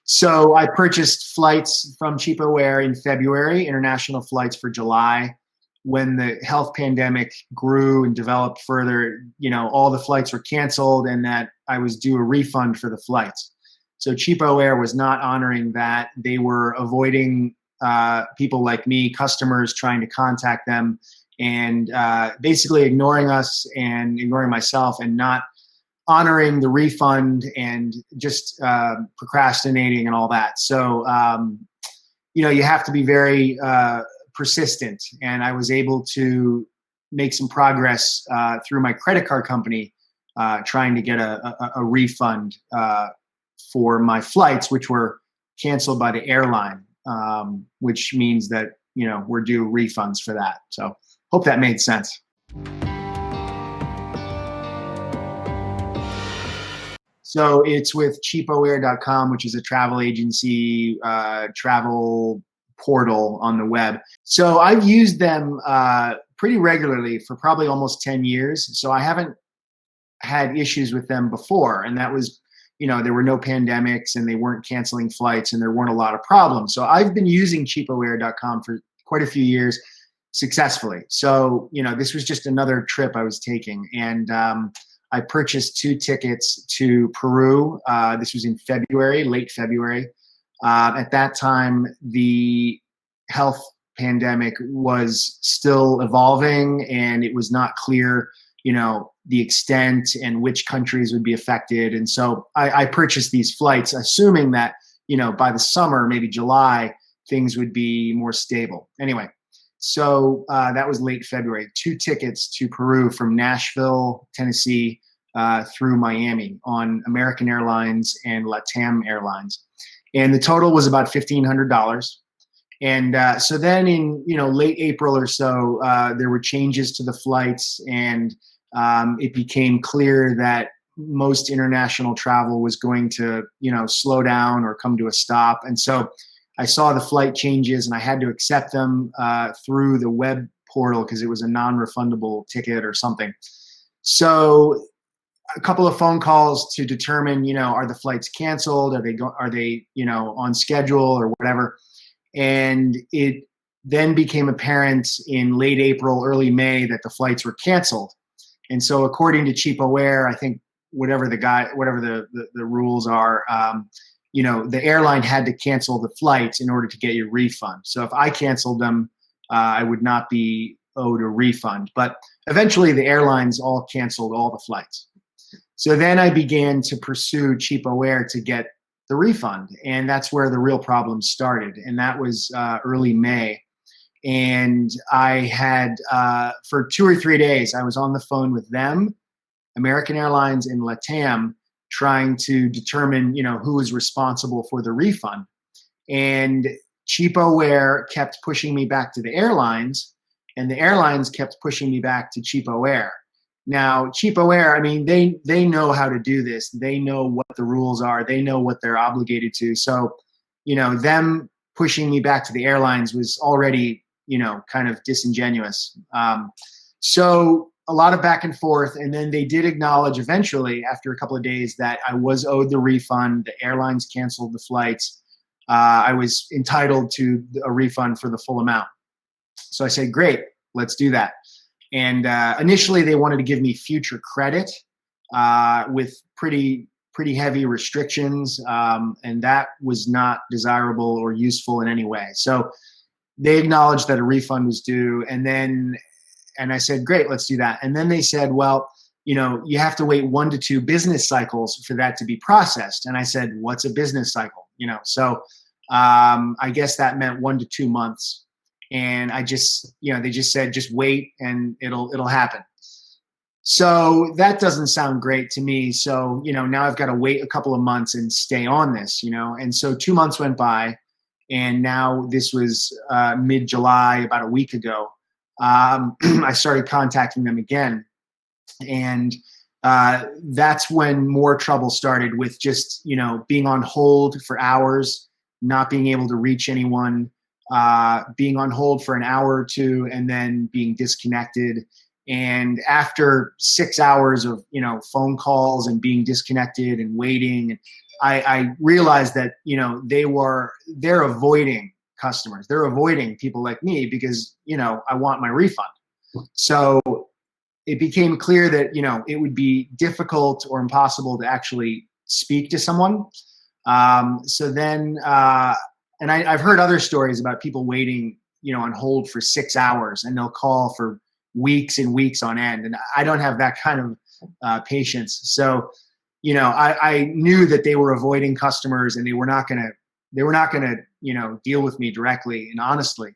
So I purchased flights from Cheapoair in February, international flights for July. When the health pandemic grew and developed further, all the flights were canceled and that I was due a refund for the flights. So Cheapoair was not honoring that. They were avoiding people like me, customers trying to contact them, and basically ignoring us and ignoring myself and not honoring the refund and just procrastinating and all that. So, you have to be very persistent. And I was able to make some progress through my credit card company, trying to get a refund for my flights, which were canceled by the airline, which means that, we're due refunds for that. So hope that made sense. So it's with cheapoair.com, which is a travel agency, travel portal on the web. So I've used them pretty regularly for probably almost 10 years. So I haven't had issues with them before. And that was, there were no pandemics and they weren't canceling flights and there weren't a lot of problems. So I've been using cheapoair.com for quite a few years successfully. So, this was just another trip I was taking. And I purchased 2 tickets to Peru. This was in February, late February. At that time, the health pandemic was still evolving and it was not clear, the extent and which countries would be affected. And so I purchased these flights, assuming that, by the summer, maybe July, things would be more stable. Anyway, so that was late February. 2 tickets to Peru from Nashville, Tennessee, through Miami on American Airlines and LATAM Airlines. And the total was about $1,500. And so then in, late April or so, there were changes to the flights and it became clear that most international travel was going to, slow down or come to a stop. And so I saw the flight changes and I had to accept them through the web portal because it was a non-refundable ticket or something. So a couple of phone calls to determine, are the flights canceled? Are they on schedule or whatever? And it then became apparent in late April, early May that the flights were canceled. And so according to Cheapoair, I think whatever the rules are, the airline had to cancel the flights in order to get your refund. So if I canceled them, I would not be owed a refund. But eventually the airlines all canceled all the flights. So then I began to pursue Cheapoair to get the refund. And that's where the real problem started. And that was early May. And I had, for 2 or 3 days, I was on the phone with them, American Airlines and LATAM, trying to determine, who was responsible for the refund. And Cheapoair kept pushing me back to the airlines, and the airlines kept pushing me back to Cheapoair. Now, Cheapoair, they know how to do this. They know what the rules are. They know what they're obligated to. So, them pushing me back to the airlines was already, kind of disingenuous. So a lot of back and forth. And then they did acknowledge eventually, after a couple of days, that I was owed the refund. The airlines canceled the flights. I was entitled to a refund for the full amount. So I said, great, let's do that. And initially they wanted to give me future credit with pretty heavy restrictions. And that was not desirable or useful in any way. So they acknowledged that a refund was due. And I said, great, let's do that. And then they said, well, you have to wait 1 to 2 business cycles for that to be processed. And I said, what's a business cycle? So I guess that meant 1 to 2 months. And I just, they just said, just wait and it'll happen. So that doesn't sound great to me. So, now I've got to wait a couple of months and stay on this, and so 2 months went by and now this was mid-July, about a week ago. I started contacting them again. And that's when more trouble started with just, being on hold for hours, not being able to reach anyone, being on hold for an hour or two, and then being disconnected. And after 6 hours of, phone calls and being disconnected and waiting, I realized that, they're avoiding customers. They're avoiding people like me because, I want my refund. So it became clear that, it would be difficult or impossible to actually speak to someone. So then, and I've heard other stories about people waiting, on hold for 6 hours, and they'll call for weeks and weeks on end. And I don't have that kind of patience. So, I knew that they were avoiding customers, and they were not gonna, deal with me directly and honestly.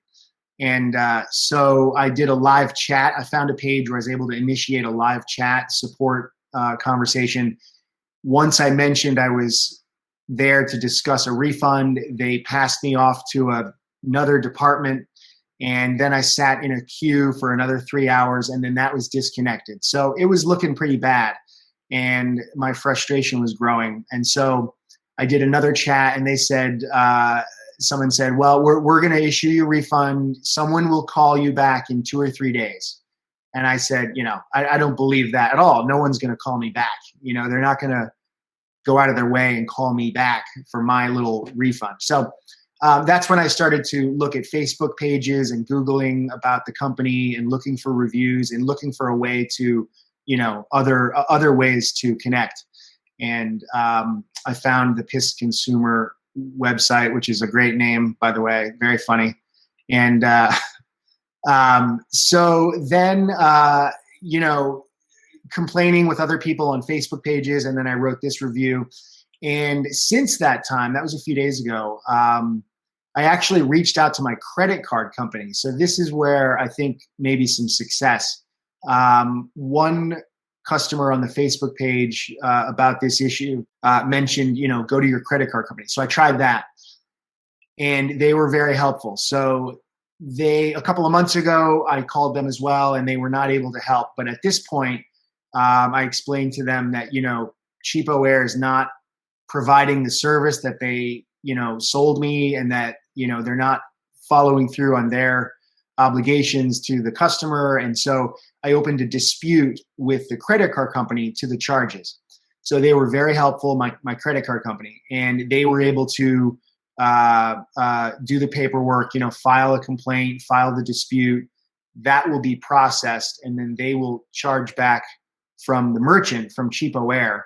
And so I did a live chat. I found a page where I was able to initiate a live chat support conversation. Once I mentioned I was there to discuss a refund, they passed me off to another department. And then I sat in a queue for another 3 hours, and then that was disconnected. So it was looking pretty bad, and my frustration was growing. And so I did another chat, and they said, someone said, well, we're going to issue you a refund. Someone will call you back in 2 or 3 days. And I said, I don't believe that at all. No one's going to call me back. They're not going to go out of their way and call me back for my little refund. So that's when I started to look at Facebook pages and Googling about the company and looking for reviews and looking for a way to, other ways to connect. And I found the Piss Consumer website, which is a great name, by the way, very funny. And so then, complaining with other people on Facebook pages, and then I wrote this review. And since that time, that was a few days ago, I actually reached out to my credit card company. So this is where I think maybe some success. One customer on the Facebook page about this issue mentioned, go to your credit card company. So I tried that, and they were very helpful. So a couple of months ago, I called them as well, and they were not able to help. But at this point, I explained to them that, Cheapoair is not providing the service that they, sold me, and that, they're not following through on their obligations to the customer. And so I opened a dispute with the credit card company to the charges. So they were very helpful, my credit card company, and they were able to do the paperwork, file a complaint, file the dispute. That will be processed, and then they will charge back from the merchant, from Cheapoair,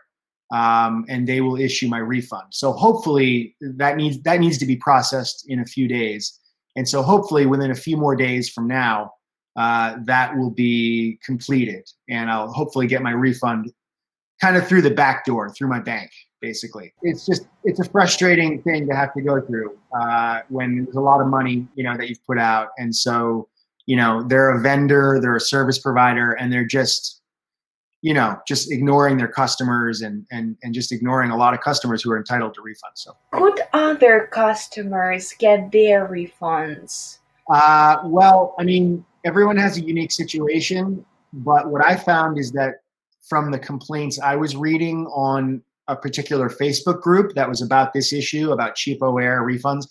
and they will issue my refund. So hopefully that needs to be processed in a few days. And so hopefully within a few more days from now, that will be completed, and I'll hopefully get my refund kind of through the back door, through my bank, basically. It's a frustrating thing to have to go through when there's a lot of money, that you've put out. And so, they're a vendor, they're a service provider, and they're just ignoring their customers and just ignoring a lot of customers who are entitled to refunds. So could other customers get their refunds? Well, everyone has a unique situation, but what I found is that from the complaints I was reading on a particular Facebook group that was about this issue, about Cheapoair refunds,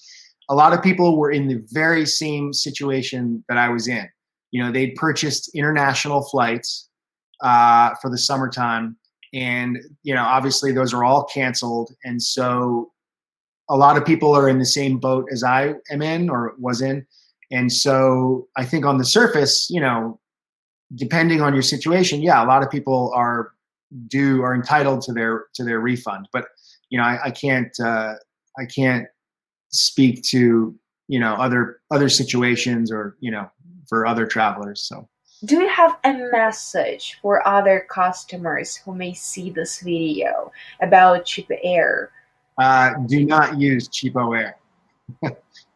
a lot of people were in the very same situation that I was in. They'd purchased international flights for the summertime, and obviously those are all canceled. And so a lot of people are in the same boat as I am in or was in. And so I think on the surface, depending on your situation, yeah, a lot of people are entitled to their refund. But I can't speak to other situations or for other travelers. So do you have a message for other customers who may see this video about Cheapoair? Do not use Cheapoair.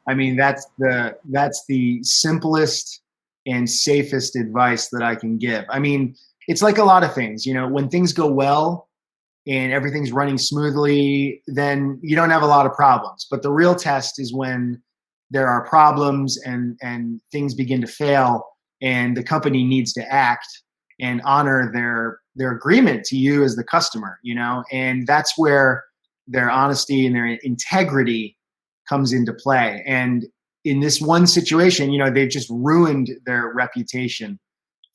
That's the simplest and safest advice that I can give. It's like a lot of things, when things go well and everything's running smoothly, then you don't have a lot of problems. But the real test is when there are problems and things begin to fail, and the company needs to act and honor their agreement to you as the customer, and that's where their honesty and their integrity comes into play. And in this one situation, they've just ruined their reputation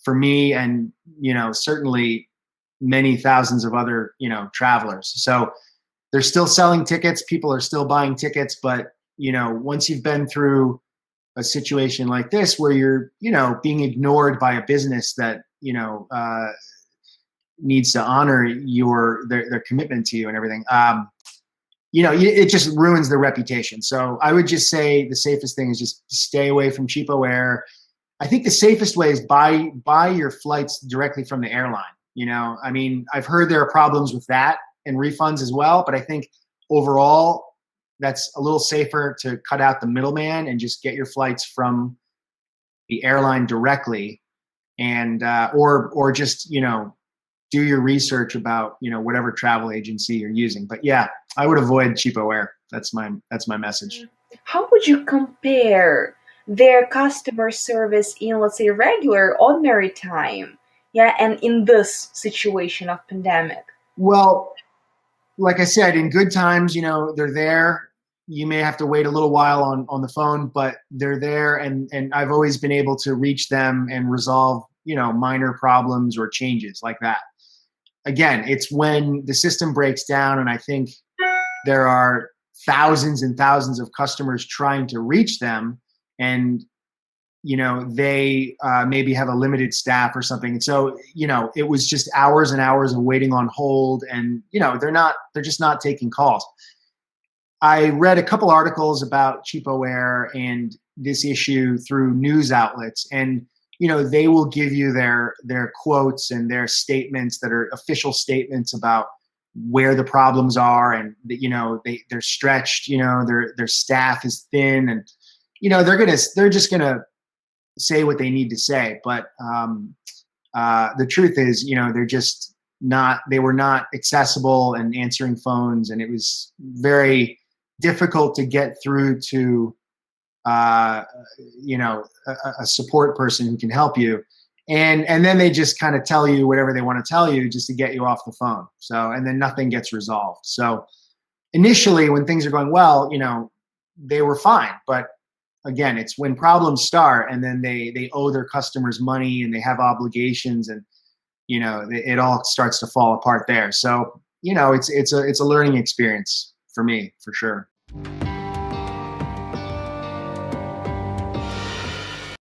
for me and, certainly many thousands of other, travelers. So they're still selling tickets. People are still buying tickets, but once you've been through a situation like this where you're, being ignored by a business that, needs to honor their commitment to you and everything, it just ruins their reputation. So I would just say the safest thing is just stay away from Cheapoair. I think the safest way is buy your flights directly from the airline. I mean, I've heard there are problems with that and refunds as well, but I think overall that's a little safer to cut out the middleman and just get your flights from the airline directly, and or just do your research about whatever travel agency you're using. But yeah, I would avoid Cheapoair. That's my message. How would you compare their customer service in, let's say, regular, ordinary time? Yeah, and in this situation of pandemic. Well, like I said, in good times, they're there. You may have to wait a little while on the phone, but they're there, and I've always been able to reach them and resolve, minor problems or changes like that. Again, it's when the system breaks down, and I think there are thousands and thousands of customers trying to reach them, and they maybe have a limited staff or something. And so, it was just hours and hours of waiting on hold, and, they're just not taking calls. I read a couple articles about Cheapoair and this issue through news outlets, and, they will give you their quotes and their statements that are official statements about where the problems are, and they're stretched, their staff is thin, and, they're just gonna say what they need to say. But the truth is, they were not accessible and answering phones, and it was very difficult to get through to a support person who can help you. And then they just kind of tell you whatever they want to tell you just to get you off the phone. So, and then nothing gets resolved. So initially when things are going well, they were fine. But again, it's when problems start, and then they owe their customers money and they have obligations, and it all starts to fall apart there. So it's a learning experience for me, for sure.